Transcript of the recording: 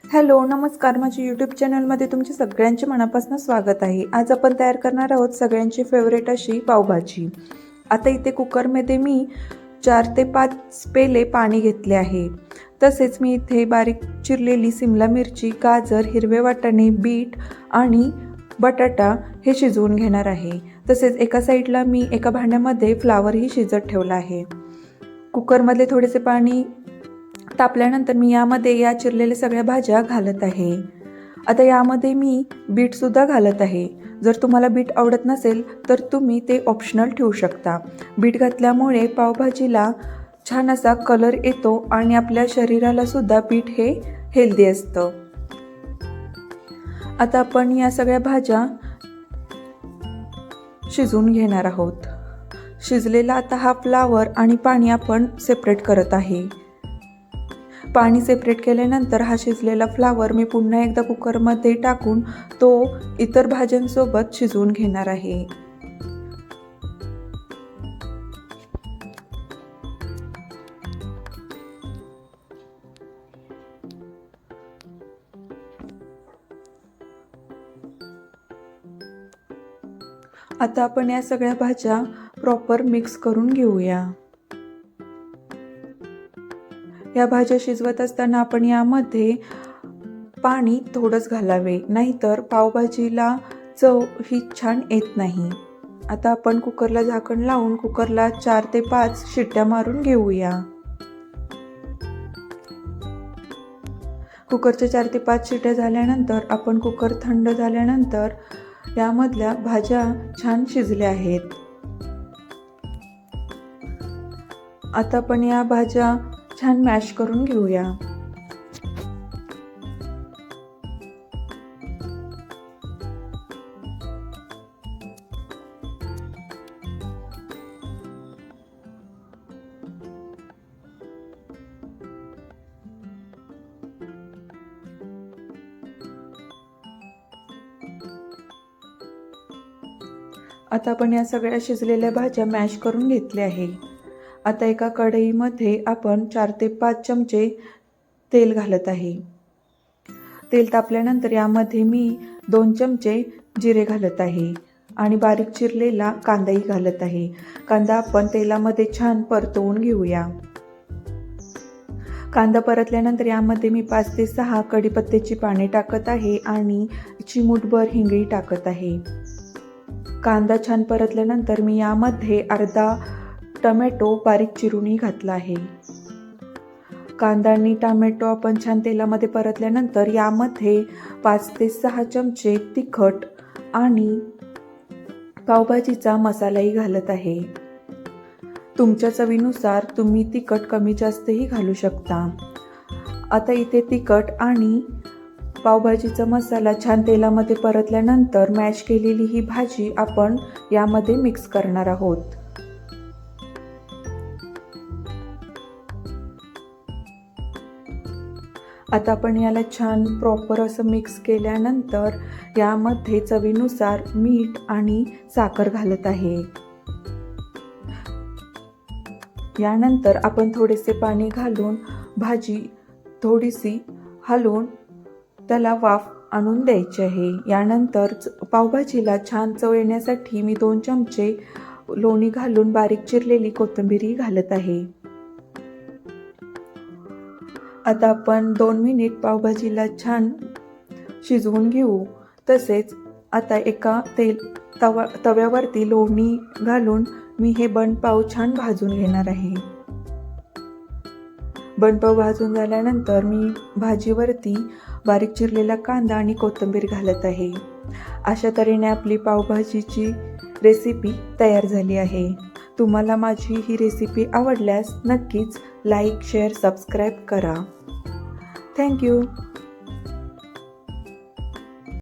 Hello नमस्कार, माझ्या YouTube चॅनलमध्ये तुमचे सगळ्यांचे मनापासून स्वागत आहे। आज आपण तयार करणार आहोत सगळ्यांची फेवरेट अशी पावभाजी। आता इथे कुकरमध्ये मी 4 ते 5 पेले पाणी घेतले आहे। तसेच मी इथे बारीक चिरलेली सिमला मिरची, गाजर, हिरवे वाटाणे, बीट आणि बटाटा हे शिजवून घेणार आहे। तसेच एका साईडला मी एका भांड्यामध्ये फ्लावरही शिजत ठेवला आहे। कुकरमधले थोडेसे पाणी तापल्यानंतर मी यामध्ये या चिरलेल्या सगळ्या भाज्या घालत आहे। आता यामध्ये मी बीट सुद्धा घालत आहे। जर तुम्हाला बीट आवडत नसेल तर तुम्ही ते ऑप्शनल ठेवू शकता। बीट घातल्यामुळे पावभाजीला छान असा कलर येतो आणि आपल्या शरीराला सुद्धा बीट हे हेल्दी असतं। आता आपण या सगळ्या भाज्या शिजवून घेणार आहोत। शिजलेला आता हा फ्लावर आणि पाणी आपण सेपरेट करत आहे। पाणी सेपरेट केल्यानंतर हा शिजलेला फ्लावर मी पुन्हा एकदा कुकरमध्ये टाकून तो इतर भाज्यांसोबत शिजवून घेणार आहे। आता आपण या सगळ्या भाज्या प्रॉपर मिक्स करून घेऊया। या भाज्या शिजवत असताना आपण यामध्ये पाणी थोडंच घालावे, नाहीतर पावभाजीला चव ही छान येत नाही। आता आपण कुकरला झाकण लावून कुकरला 4 ते 5 शिट्ट्या मारून घेऊया। कुकरच्या 4 ते 5 शिट्ट्या झाल्यानंतर आपण कुकर थंड झाल्यानंतर यामधल्या भाज्या छान शिजल्या आहेत। आता आपण या भाज्या छान मॅश करून घेऊया। आता आपण या सगळ्या शिजलेल्या भाज्या मॅश करून घेतल्या आहे। आता एका कढईमध्ये आपण 4 ते 5 चमचे तेल घालत आहे। तेल तापल्यानंतर यामध्ये मी 2 चमचे जिरे घालत आहे आणि बारीक चिरलेला कांदाही घालत आहे। कांदा आपण तेलामध्ये छान परतवून घेऊया। कांदा परतल्यानंतर यामध्ये मी 5 ते 6 कढीपत्त्याची पाने टाकत आहे आणि चिमूटभर हिंगही टाकत आहे। कांदा छान परतल्यानंतर मी यामध्ये अर्धा टोमॅटो बारीक चिरूनही घातला आहे। कांदा आणि टोमॅटो आपण छान तेलामध्ये परतल्यानंतर यामध्ये 5 ते 6 चमचे तिखट आणि पावभाजीचा मसालाही घालत आहे। तुमच्या चवीनुसार तुम्ही तिखट कमी जास्तही घालू शकता। आता इथे तिखट आणि पावभाजीचा मसाला छान तेलामध्ये परतल्यानंतर मॅश केलेली ही भाजी आपण यामध्ये मिक्स करणार आहोत। आता आपण याला छान प्रॉपर असं मिक्स केल्यानंतर यामध्ये चवीनुसार मीठ आणि साखर घालत आहे। यानंतर आपण थोडेसे पाणी घालून भाजी थोडीशी हलवून त्याला वाफ आणून द्यायची आहे। यानंतर पावभाजीला छान चव येण्यासाठी मी 2 चमचे लोणी घालून बारीक चिरलेली कोथिंबीरही घालत आहे। आता आपण 2 मिनिट पावभाजीला छान शिजवून घेऊ। तसेच आता एका तव्यावरती लोणी घालून मी हे बनपाव छान भाजून घेणार आहे। बनपाव भाजून झाल्यानंतर मी भाजीवरती बारीक चिरलेला कांदा आणि कोथिंबीर घालत आहे। अशा तऱ्हेने आपली पावभाजीची रेसिपी तयार झाली आहे। तुम्हाला माझी ही रेसिपी आवडल्यास नक्कीच लाईक, शेअर, सबस्क्राईब करा। थँक्यू।